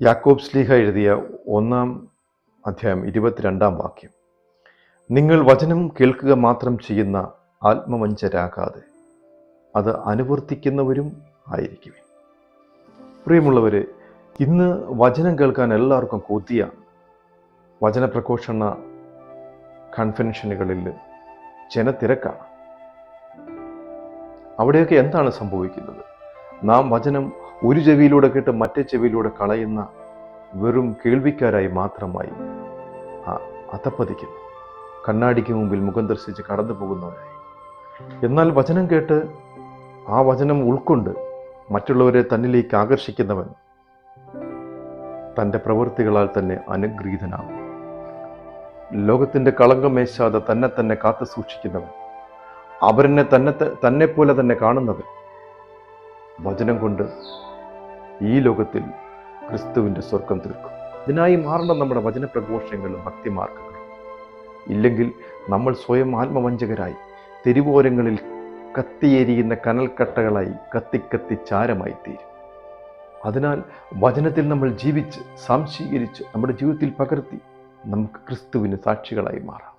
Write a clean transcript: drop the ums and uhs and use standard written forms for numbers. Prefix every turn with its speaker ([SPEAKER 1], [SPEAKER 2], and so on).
[SPEAKER 1] യാക്കോബ് ശ്ലീഹ എഴുതിയ 1-ാം അധ്യായം 22-ാം വാക്യം. നിങ്ങൾ വചനം കേൾക്കുക മാത്രം ചെയ്യുന്ന ആത്മവഞ്ചരാകാതെ അത് അനുവർത്തിക്കുന്നവരും ആയിരിക്കും. പ്രിയമുള്ളവരെ, ഇന്ന് വചനം കേൾക്കാൻ എല്ലാവർക്കും കൊതിയാണ്. വചനപ്രഘോഷണ കൺവെൻഷനുകളിൽ ജനത്തിരക്കാണ്. അവിടെയൊക്കെ എന്താണ് സംഭവിക്കുന്നത്? നാം വചനം ഒരു ചെവിയിലൂടെ കേട്ട് മറ്റേ ചെവിയിലൂടെ കളയുന്ന വെറും കേൾവിക്കാരായി മാത്രമായി അധപ്പതിക്കുന്നു. കണ്ണാടിക്ക് മുമ്പിൽ മുഖം ദർശിച്ച് കടന്നു പോകുന്നവരായി. എന്നാൽ വചനം കേട്ട് ആ വചനം ഉൾക്കൊണ്ട് മറ്റുള്ളവരെ തന്നിലേക്ക് ആകർഷിക്കുന്നവൻ തൻ്റെ പ്രവൃത്തികളാൽ തന്നെ അനുഗ്രഹീതനാകും. ലോകത്തിൻ്റെ കളങ്കം മേശാതെ തന്നെ കാത്തു സൂക്ഷിക്കുന്നവൻ, അവരെന്നെ തന്നെ പോലെ തന്നെ കാണുന്നവൻ, വചനം കൊണ്ട് ഈ ലോകത്തിൽ ക്രിസ്തുവിൻ്റെ സ്വർഗം തീർക്കും. ഇതിനായി മാറണം നമ്മുടെ വചനപ്രഘോഷങ്ങളും ഭക്തിമാർഗങ്ങളും. ഇല്ലെങ്കിൽ നമ്മൾ സ്വയം ആത്മവഞ്ചകരായി തെരുവോരങ്ങളിൽ കത്തിയെരിയുന്ന കനൽക്കട്ടകളായി കത്തി ചാരമായി തീരും. അതിനാൽ വചനത്തിൽ നമ്മൾ ജീവിച്ച് സംശീകരിച്ച് നമ്മുടെ ജീവിതത്തിൽ പകർത്തി നമുക്ക് ക്രിസ്തുവിന് സാക്ഷികളായി മാറാം.